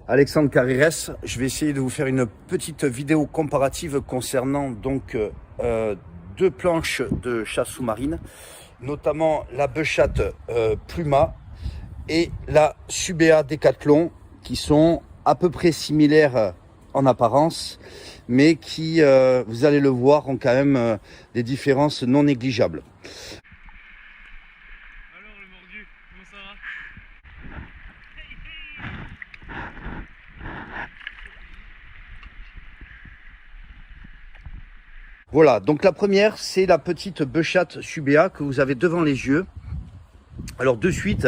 Alexandre Carrérès. Je vais essayer de vous faire une petite vidéo comparative concernant donc deux planches de chasse sous-marine, notamment la Beuchat Pluma et la Subea Decathlon, qui sont à peu près similaires en apparence, mais qui, vous allez le voir, ont quand même des différences non négligeables. Alors le mordu, comment ça va? Voilà, donc la première, c'est la petite Beuchat Subea que vous avez devant les yeux. Alors de suite,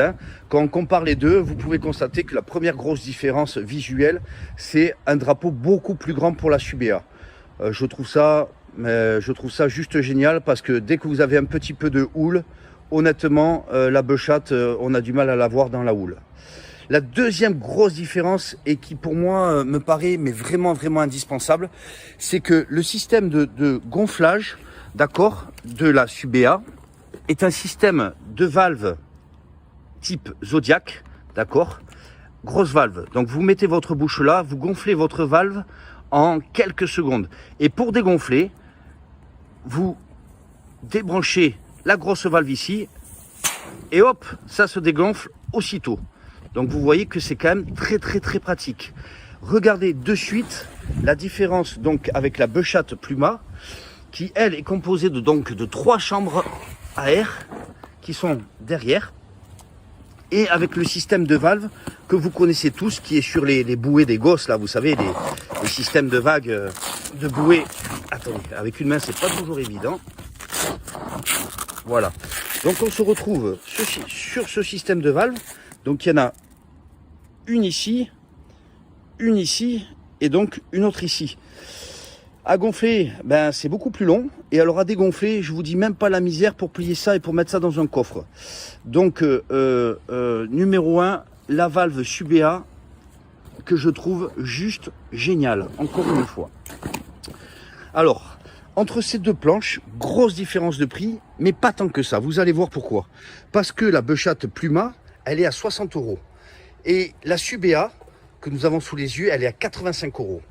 quand on compare les deux, vous pouvez constater que la première grosse différence visuelle, c'est un drapeau beaucoup plus grand pour la Subea. Je trouve ça juste génial, parce que dès que vous avez un petit peu de houle, honnêtement, la Beuchat, on a du mal à la voir dans la houle. La deuxième grosse différence, et qui pour moi me paraît mais vraiment indispensable, c'est que le système de gonflage, d'accord, de la Subea est un système de valve type Zodiac, d'accord, grosse valve. Donc vous mettez votre bouche là, vous gonflez votre valve en quelques secondes. Et pour dégonfler, vous débranchez la grosse valve ici, et hop, ça se dégonfle aussitôt. Donc vous voyez que c'est quand même très pratique. Regardez de suite la différence donc avec la Beuchat Pluma, qui elle est composée de 3 chambres à air qui sont derrière, et avec le système de valve que vous connaissez tous, qui est sur les bouées des gosses là, vous savez, les systèmes de vagues de bouées. Attendez, avec une main c'est pas toujours évident. Voilà, donc on se retrouve sur ce système de valve. Donc il y en a une ici, et donc une autre ici. À gonfler, ben c'est beaucoup plus long, et alors à dégonfler, je vous dis même pas la misère pour plier ça et pour mettre ça dans un coffre. Donc numéro 1, la valve Subea, que je trouve juste géniale, encore une fois. Alors, entre ces deux planches, grosse différence de prix, mais pas tant que ça. Vous allez voir pourquoi. Parce que la Beuchat Pluma, elle est à 60 €. Et la Subea, que nous avons sous les yeux, elle est à 85 €.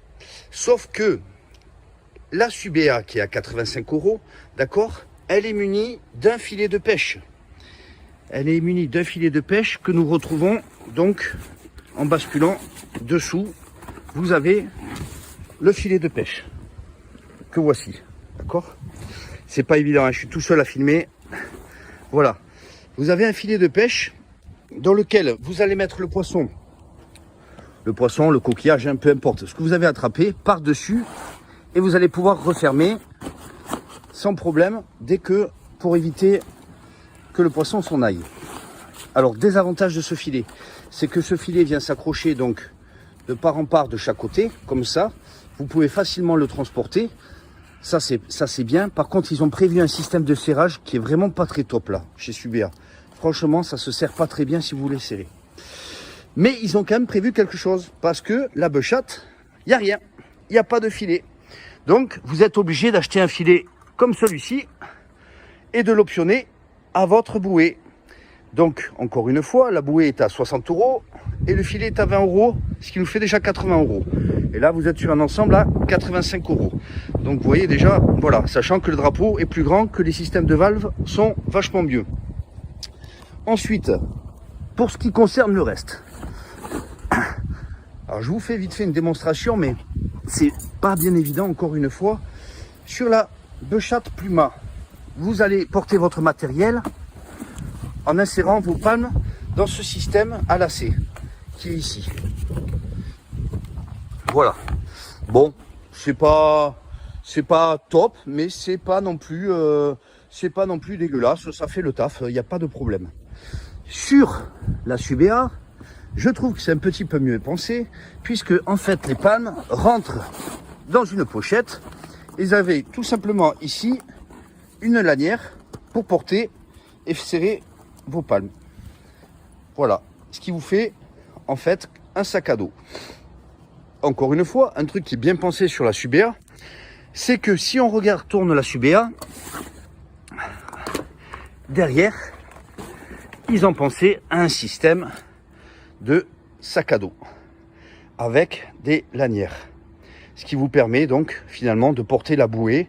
Sauf que la Subea, qui est à 85 €, d'accord, elle est munie d'un filet de pêche. Elle est munie d'un filet de pêche que nous retrouvons donc en basculant dessous. Vous avez le filet de pêche que voici, d'accord. C'est pas évident, je suis tout seul à filmer. Voilà, vous avez un filet de pêche dans lequel vous allez mettre le poisson, le coquillage, peu importe, ce que vous avez attrapé par-dessus, et vous allez pouvoir refermer sans problème pour éviter que le poisson s'en aille. Alors, désavantage de ce filet, c'est que ce filet vient s'accrocher donc de part en part de chaque côté, comme ça. Vous pouvez facilement le transporter. Ça c'est bien. Par contre, ils ont prévu un système de serrage qui est vraiment pas très top là, chez Subea. Franchement, ça se serre pas très bien si vous voulez serrer. Mais ils ont quand même prévu quelque chose, parce que la Beuchat, il n'y a rien. Il n'y a pas de filet. Donc, vous êtes obligé d'acheter un filet comme celui-ci et de l'optionner à votre bouée. Donc, encore une fois, la bouée est à 60 € et le filet est à 20 €, ce qui nous fait déjà 80 €. Et là, vous êtes sur un ensemble à 85 €. Donc, vous voyez déjà, voilà, sachant que le drapeau est plus grand, que les systèmes de valve sont vachement mieux. Ensuite, pour ce qui concerne le reste, alors je vous fais vite fait une démonstration, mais c'est pas bien évident, encore une fois. Sur la Beuchat Pluma, vous allez porter votre matériel en insérant vos palmes dans ce système à lacet qui est ici. Voilà. Bon, c'est pas top, mais c'est pas non plus dégueulasse. Ça fait le taf, il n'y a pas de problème. Sur la Subea, je trouve que c'est un petit peu mieux pensé, puisque en fait les palmes rentrent dans une pochette. Et vous avez tout simplement ici une lanière pour porter et serrer vos palmes. Voilà, ce qui vous fait en fait un sac à dos. Encore une fois, un truc qui est bien pensé sur la Subea, c'est que si on tourne la Subea, derrière, ils ont pensé à un système de sac à dos. avec des lanières. Ce qui vous permet donc finalement de porter la bouée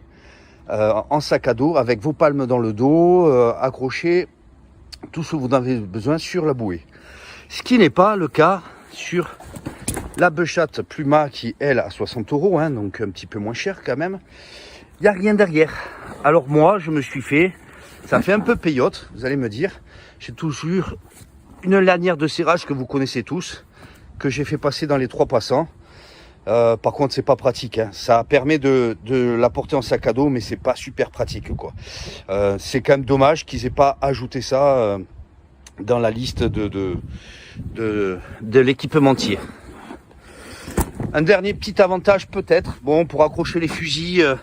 en sac à dos avec vos palmes dans le dos, accrocher tout ce que vous avez besoin sur la bouée. Ce qui n'est pas le cas sur la Bechat Pluma qui elle à 60 €, hein, donc un petit peu moins cher quand même. Il n'y a rien derrière. Alors moi je me suis fait, ça fait un peu payotte, vous allez me dire, j'ai toujours une lanière de serrage que vous connaissez tous, que j'ai fait passer dans les 3 passants. Par contre c'est pas pratique, hein. Ça permet de la porter en sac à dos, mais c'est pas super pratique quoi. C'est quand même dommage qu'ils aient pas ajouté ça dans la liste de l'équipementier. Un dernier petit avantage peut-être, bon, pour accrocher les fusils,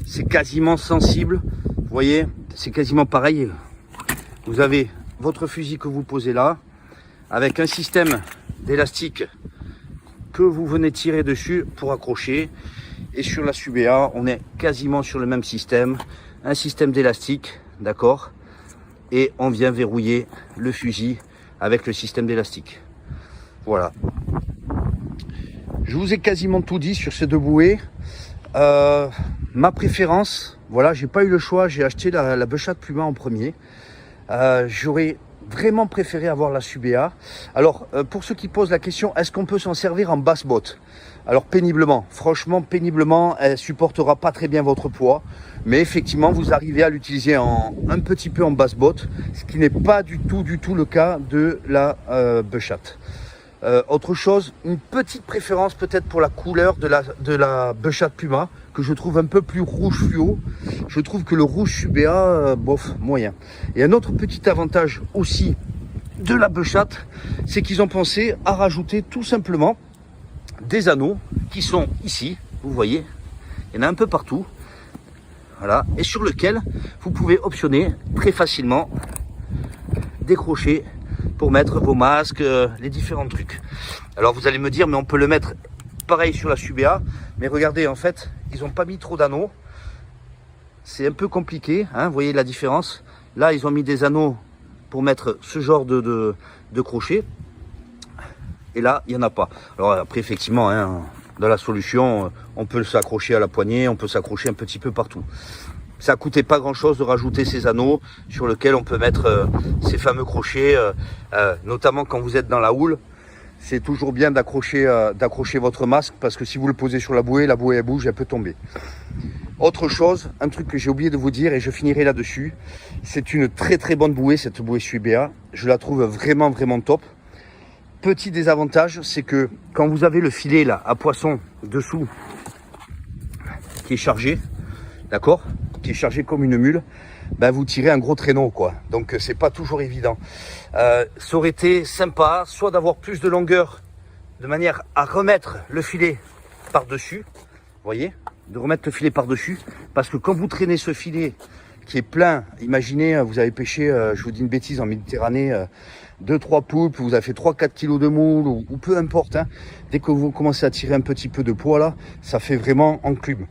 c'est quasiment sensible, vous voyez, c'est quasiment pareil. Vous avez votre fusil que vous posez là, avec un système d'élastique que vous venez tirer dessus pour accrocher. Et sur la Subea, on est quasiment sur le même système, un système d'élastique, d'accord, et on vient verrouiller le fusil avec le système d'élastique. Voilà. Je vous ai quasiment tout dit sur ces deux bouées. Ma préférence, voilà, j'ai pas eu le choix, j'ai acheté la Bechat Pluma en premier. J'aurais vraiment préféré avoir la Subea. Alors, pour ceux qui posent la question, est-ce qu'on peut s'en servir en basse botte? Alors, péniblement, franchement, péniblement, elle supportera pas très bien votre poids. Mais effectivement, vous arrivez à l'utiliser un petit peu en basse botte, ce qui n'est pas du tout le cas de la Bechat. Autre chose, une petite préférence peut-être pour la couleur de la Bechat Pluma, que je trouve un peu plus rouge fluo. Je trouve que le rouge Subea, bof, moyen. Et un autre petit avantage aussi de la Bechat, c'est qu'ils ont pensé à rajouter tout simplement des anneaux qui sont ici, vous voyez, il y en a un peu partout, voilà, et sur lequel vous pouvez optionner très facilement, décrocher pour mettre vos masques, les différents trucs. Alors vous allez me dire, mais on peut le mettre pareil sur la Subea, mais regardez, en fait, ils n'ont pas mis trop d'anneaux. C'est un peu compliqué, hein, vous voyez la différence. Là, ils ont mis des anneaux pour mettre ce genre de crochet. Et là, il n'y en a pas. Alors après, effectivement, hein, dans la solution, on peut s'accrocher à la poignée, on peut s'accrocher un petit peu partout. Ça coûtait pas grand chose de rajouter ces anneaux sur lesquels on peut mettre ces fameux crochets, notamment quand vous êtes dans la houle. C'est toujours bien d'accrocher votre masque, parce que si vous le posez sur la bouée elle bouge, elle peut tomber. Autre chose, un truc que j'ai oublié de vous dire et je finirai là-dessus, c'est une très bonne bouée, cette bouée Subea. Je la trouve vraiment top. Petit désavantage, c'est que quand vous avez le filet là à poisson dessous qui est chargé, d'accord, qui est chargé comme une mule, ben vous tirez un gros traîneau quoi. Donc c'est pas toujours évident. Ça aurait été sympa, soit d'avoir plus de longueur, de manière à remettre le filet par-dessus, vous voyez, de remettre le filet par-dessus, parce que quand vous traînez ce filet qui est plein, imaginez, vous avez pêché, je vous dis une bêtise, en Méditerranée, 2-3 poulpes, vous avez fait 3-4 kilos de moule, ou peu importe, hein, dès que vous commencez à tirer un petit peu de poids là, ça fait vraiment enclume.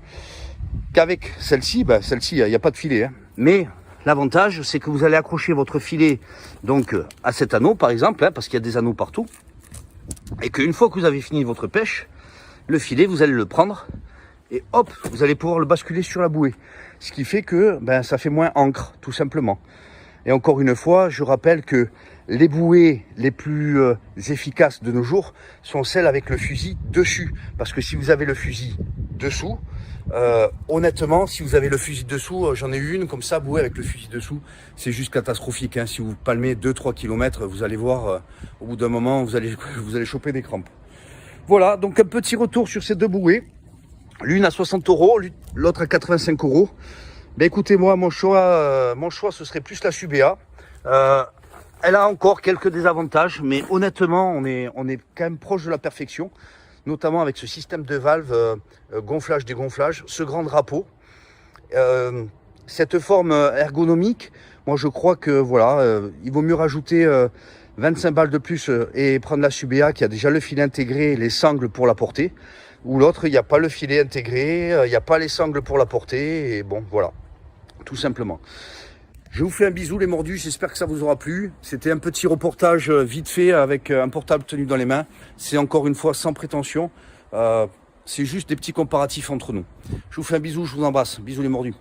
Qu'avec celle-ci, ben, celle-ci, il n'y a pas de filet, hein. Mais l'avantage, c'est que vous allez accrocher votre filet donc à cet anneau, par exemple, hein, parce qu'il y a des anneaux partout, et qu'une fois que vous avez fini votre pêche, le filet, vous allez le prendre, et hop, vous allez pouvoir le basculer sur la bouée. Ce qui fait que ben, ça fait moins ancre, tout simplement. Et encore une fois, je rappelle que les bouées les plus efficaces de nos jours sont celles avec le fusil dessus. Parce que si vous avez le fusil dessous, honnêtement, si vous avez le fusil dessous, j'en ai eu une comme ça, bouée avec le fusil dessous, c'est juste catastrophique, hein. Si vous palmez 2-3 km, vous allez voir, au bout d'un moment, vous allez choper des crampes. Voilà, donc un petit retour sur ces deux bouées. L'une à 60 €, l'autre à 85 €. Ben écoutez, moi, mon choix, ce serait plus la Subea. Elle a encore quelques désavantages, mais honnêtement, on est quand même proche de la perfection, notamment avec ce système de valve gonflage-dégonflage, ce grand drapeau, cette forme ergonomique. Moi, je crois que voilà, il vaut mieux rajouter 25 balles de plus et prendre la Subea qui a déjà le filet intégré et les sangles pour la porter. Ou l'autre, il n'y a pas le filet intégré, il n'y a pas les sangles pour la porter, et bon, voilà, tout simplement. Je vous fais un bisou les mordus, j'espère que ça vous aura plu. C'était un petit reportage vite fait avec un portable tenu dans les mains. C'est encore une fois sans prétention. C'est juste des petits comparatifs entre nous. Je vous fais un bisou, je vous embrasse. Bisous les mordus.